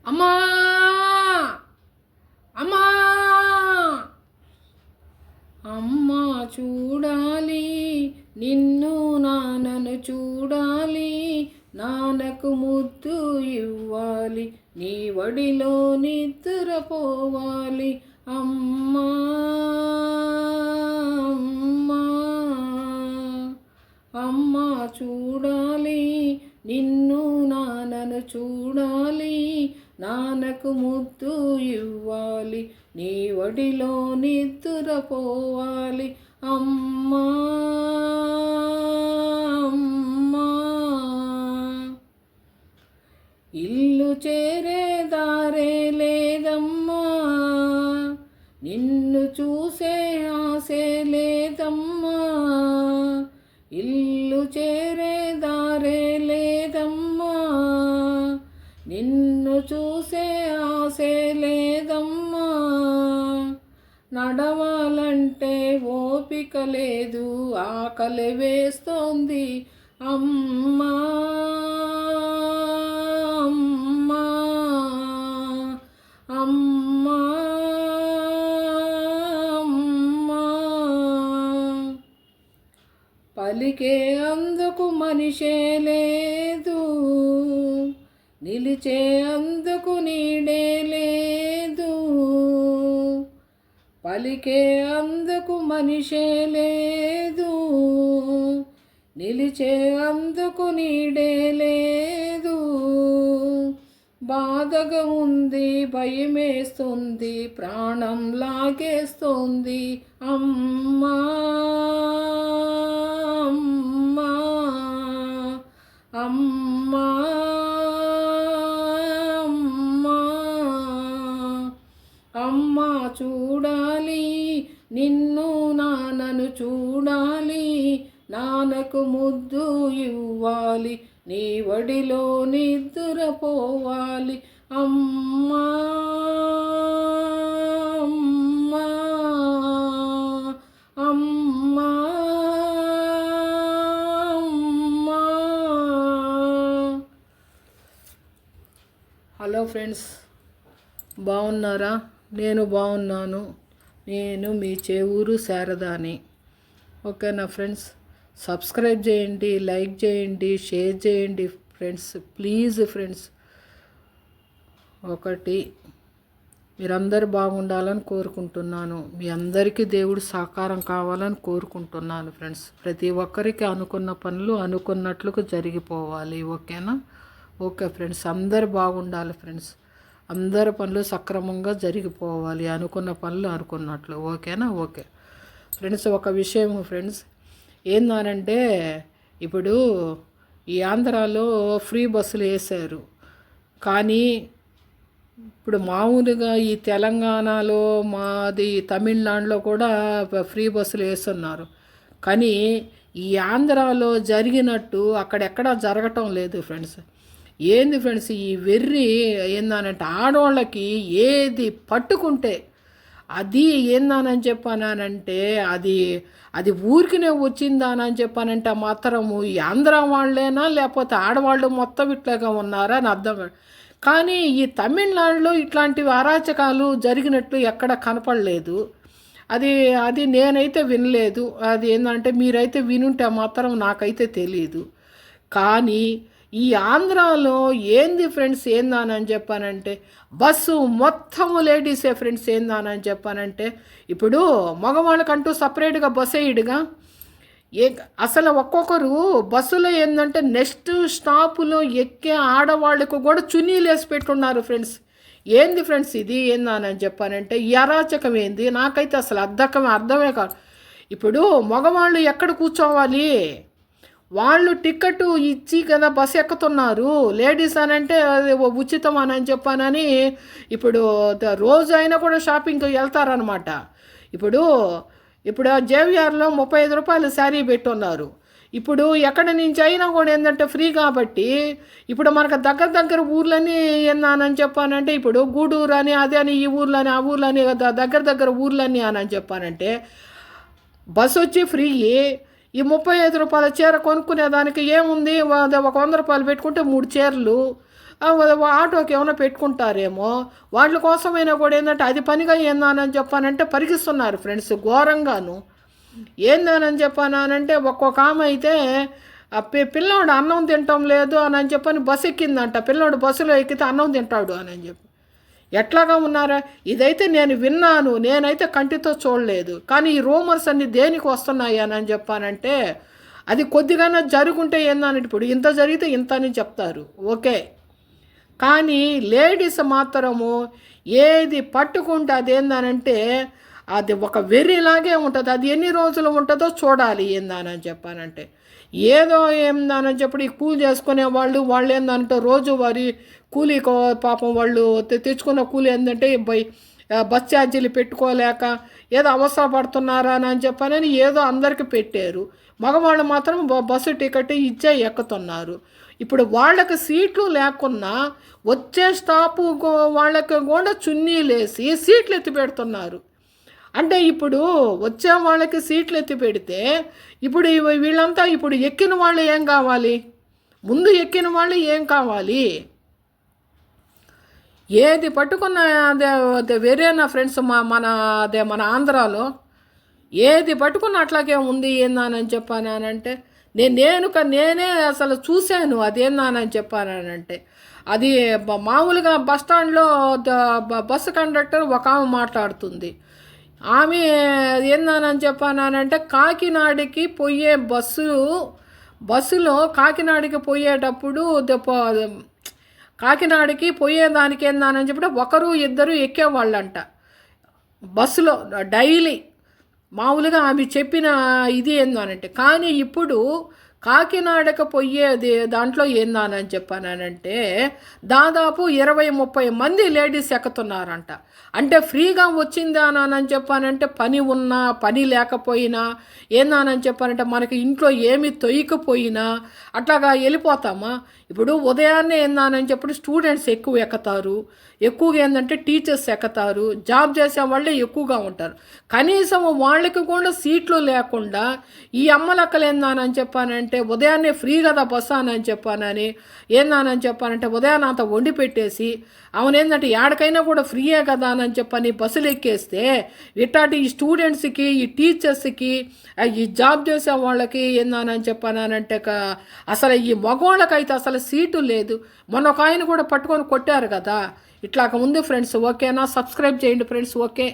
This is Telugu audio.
అమ్మా అమ్మా అమ్మా చూడాలి నిన్ను నాన్నను చూడాలి, నాన్నకు ముద్దు ఇవ్వాలి, నీ వడిలో నిద్రపోవాలి. అమ్మా అమ్మా అమ్మా చూడాలి నిన్ను నాన్నను చూడాలి, నాన్నకు ముద్దు ఇవ్వాలి, నీ వడిలో నిద్రపోవాలి. అమ్మా అమ్మా ఇల్లు చేరే దారే లేదమ్మా, నిన్ను చూసే ఆసే లేదమ్మా, ఇల్లు చేరే దారే లేదమ్మా, నిన్ను చూసే ఆసే లేదమ్మా, నడవాలంటే ఓపిక లేదు, ఆకలి వేస్తోంది. అమ్మా అమ్మా అమ్మా అమ్మా పలికే అందుకు మనిషే లేదు, నిలిచే అందుకు నీడే లేదు, పలికే అందుకు మనిషే లేదు, నిలిచే అందుకు నీడే లేదు. బాధగా ఉంది, భయమేస్తుంది, ప్రాణం లాగేస్తుంది. అమ్మా అమ్మా అమ్మా అమ్మా అమ్మా చూడాలి నిన్ను నాన్నను చూడాలి, నాన్నకు ముద్దు ఇవ్వాలి, నీ వడిలో నిద్రపోవాలి. అమ్మా అమ్మా అమ్మా అమ్మా. హలో ఫ్రెండ్స్, బాగున్నారా? నేను బాగున్నాను. నేను మీ చేవూరు శారదాని. ఓకేనా ఫ్రెండ్స్? సబ్స్క్రైబ్ చేయండి, లైక్ చేయండి, షేర్ చేయండి ఫ్రెండ్స్, ప్లీజ్ ఫ్రెండ్స్. ఒకటి, మీరందరూ బాగుండాలని కోరుకుంటున్నాను. మీ అందరికీ దేవుడు సహకారం కావాలని కోరుకుంటున్నాను ఫ్రెండ్స్. ప్రతి ఒక్కరికి అనుకున్న పనులు అనుకున్నట్లుగా జరిగిపోవాలి. ఓకేనా? ఓకే ఫ్రెండ్స్, అందరు బాగుండాలి ఫ్రెండ్స్. అందరి పనులు సక్రమంగా జరిగిపోవాలి, అనుకున్న పనులు అనుకున్నట్లు. ఓకేనా? Okay friends. ఒక విషయం ఫ్రెండ్స్ ఏందనంటే, ఇప్పుడు ఈ ఆంధ్రాలో ఫ్రీ బస్సులు వేశారు, కానీ ఇప్పుడు మామూలుగా ఈ తెలంగాణలో మాది తమిళనాడులో కూడా ఫ్రీ బస్సులు వేస్తున్నారు, కానీ ఈ ఆంధ్రాలో జరిగినట్టు అక్కడెక్కడా జరగటం లేదు ఫ్రెండ్స్. ఏంది ఫ్రెండ్స్ ఈ వెర్రి ఏందనంటే, ఆడవాళ్ళకి ఏది పట్టుకుంటే అది ఏందానని చెప్పానంటే, అది అది ఊరికినే వచ్చిందానని చెప్పానంటే మాత్రము ఈ ఆంధ్ర వాళ్ళేనా లేకపోతే ఆడవాళ్ళు మొత్తం ఇట్లాగా ఉన్నారా అని అర్థం. కానీ ఈ తమిళనాడులో ఇట్లాంటివి అరాచకాలు జరిగినట్లు ఎక్కడ కనపడలేదు. అది అది నేనైతే వినలేదు. అది ఏంటంటే మీరైతే వినుంటే మాత్రం నాకైతే తెలియదు. కానీ ఈ ఆంధ్రాలో ఏంది ఫ్రెండ్స్ ఏందానని చెప్పానంటే, బస్సు మొత్తము లేడీసే ఫ్రెండ్స్. ఏందానని చెప్పానంటే, ఇప్పుడు మగవాళ్ళకంటూ సపరేట్గా బస్సు వేయడుగా. అసలు ఒక్కొక్కరు బస్సులో ఏంటంటే నెక్స్ట్ స్టాపులో ఎక్కే ఆడవాళ్ళకు కూడా చున్నీలు వేసి పెట్టున్నారు ఫ్రెండ్స్. ఏంది ఫ్రెండ్స్ ఇది ఏందానని చెప్పానంటే, ఈ అరాచకం ఏంది నాకైతే అసలు అర్థమే కాదు. ఇప్పుడు మగవాళ్ళు ఎక్కడ కూర్చోవాలి? వాళ్ళు టికెట్ ఇచ్చి కదా బస్సు ఎక్కుతున్నారు. లేడీస్ అని అంటే ఉచితం అని చెప్పానని ఇప్పుడు రోజు అయినా కూడా షాపింగ్కి వెళ్తారనమాట. ఇప్పుడు ఇప్పుడు జేవిఆర్లో 35 రూపాయలు శారీ పెట్టున్నారు. ఇప్పుడు ఎక్కడి నుంచి అయినా కూడా ఏంటంటే ఫ్రీ కాబట్టి, ఇప్పుడు మనకు దగ్గర ఊర్లని ఏందని చెప్పానంటే, ఇప్పుడు గూడూరు అని అదే అని ఈ ఊర్లని ఆ ఊర్లని దగ్గర ఊర్లని అని చెప్పానంటే, బస్సు వచ్చి ఫ్రీ. ఈ 35 రూపాయల చీర కొనుక్కునేదానికి ఏముంది, ఒక 100 రూపాయలు పెట్టుకుంటే 3 చీరలు. ఆటోకి ఏమైనా పెట్టుకుంటారేమో, వాళ్ళ కోసమైనా కూడా ఏంటంటే అది పనిగా ఏందానని చెప్పానంటే పరిగిస్తున్నారు ఫ్రెండ్స్ ఘోరంగాను. ఏందానని చెప్పానంటే ఒక్కొక్క ఆమె అయితే పిల్లోడు అన్నం తినటం లేదు అని చెప్పని బస్సు ఎక్కిందంట. పిల్లోడు బస్సులో ఎక్కితే అన్నం తింటాడు అని చెప్పి ఎట్లాగా ఉన్నారా? ఇదైతే నేను విన్నాను, నేనైతే కంటితో చూడలేదు. కానీ ఈ రూమర్స్ అన్ని దేనికి వస్తున్నాయి అని చెప్పానంటే అది కొద్దిగానే జరుగుంటే ఏందనంటే ఇప్పుడు ఇంత జరిగితే ఇంత అని చెప్తారు, ఓకే. కానీ లేడీస్ మాత్రము ఏది పట్టుకుంటే అదేందనంటే అది ఒక వెర్రిలాగే ఉంటుంది. అది ఎన్ని రోజులు ఉంటుందో చూడాలి ఏందానని చెప్పానంటే. ఏదో ఏందానని చెప్పి ఈ కూలి చేసుకునే వాళ్ళు ఏందంటే రోజువారీ కూలీ పాపం వాళ్ళు తెచ్చుకున్న కూలి ఏంటంటే బస్ ఛార్జీలు పెట్టుకోలేక ఏదో అవసరపడుతున్నారా అని చెప్పని ఏదో అందరికీ పెట్టారు. మగవాళ్ళు మాత్రం బస్సు టికెట్ ఇచ్చే ఎక్కుతున్నారు. ఇప్పుడు వాళ్ళకి సీట్లు లేకున్నా వచ్చే స్టాపు వాళ్ళకి కూడా చున్నీలేసి సీట్లు ఎత్తి పెడుతున్నారు. అంటే ఇప్పుడు వచ్చే వాళ్ళకి సీట్లు ఎత్తి పెడితే ఇప్పుడు వీళ్ళంతా ఇప్పుడు ఎక్కిన వాళ్ళు ఏం కావాలి? ముందు ఎక్కిన వాళ్ళు ఏం కావాలి? ఏది పట్టుకున్న అదే వేరేనా ఫ్రెండ్స్ మన ఆంధ్రాలో ఏది పట్టుకున్న అట్లాగే ఉంది ఏందానని చెప్పానంటే నేనే అసలు చూశాను అదేందానని చెప్పానంటే. అది మామూలుగా బస్టాండ్లో బస్సు కండక్టర్ ఒక ఆమె మాట్లాడుతుంది. ఆమె ఏందానని చెప్పానంటే కాకినాడకి పోయే బస్సులో కాకినాడకి పోయేటప్పుడు కాకినాడకి పోయేదానికి ఏందానని చెప్పి ఒకరు ఇద్దరు ఎక్కేవాళ్ళంట బస్సులో డైలీ. మామూలుగా ఆమె చెప్పిన ఇది ఏందానంటే కానీ ఇప్పుడు కాకినాడకు పోయేది దాంట్లో ఏందానని చెప్పానంటే దాదాపు 20-30 మంది లేడీస్ ఎక్కుతున్నారంట. అంటే ఫ్రీగా వచ్చిందానని చెప్పానంటే పని ఉన్నా పని లేకపోయినా ఏందానని చెప్పానంటే మనకి ఇంట్లో ఏమి తొయ్యకపోయినా అట్లాగా వెళ్ళిపోతామా? ఇప్పుడు ఉదయాన్నే ఏందానని చెప్పి స్టూడెంట్స్ ఎక్కువ ఎక్కుతారు, ఎక్కువగా ఏంటంటే టీచర్స్ ఎక్కుతారు, జాబ్ చేసే వాళ్ళే ఎక్కువగా ఉంటారు. కనీసం వాళ్ళకి కూడా సీట్లు లేకుండా ఈ అమ్మలక్కలు ఏందానని చెప్పానంటే ఉదయాన్నే ఫ్రీ కదా బస్సు అని చెప్పానని ఏందానని చెప్పానంటే ఉదయాన్నే అంత వండి పెట్టేసి అవునేందంటే ఏడకైనా కూడా ఫ్రీయే కదా అని చెప్పని బస్సులు ఎక్కేస్తే ఇట్లాంటి ఈ స్టూడెంట్స్కి ఈ టీచర్స్కి ఈ జాబ్ చేసే వాళ్ళకి ఏందానని చెప్పానంటే అసలు ఈ మగవాళ్ళకైతే అసలు సీటు లేదు. మొన్న ఒక ఆయన కూడా పట్టుకొని కొట్టారు కదా. ఇట్లాగ ఉంది ఫ్రెండ్స్, ఓకేనా? సబ్స్క్రైబ్ చేయండి ఫ్రెండ్స్, ఓకే.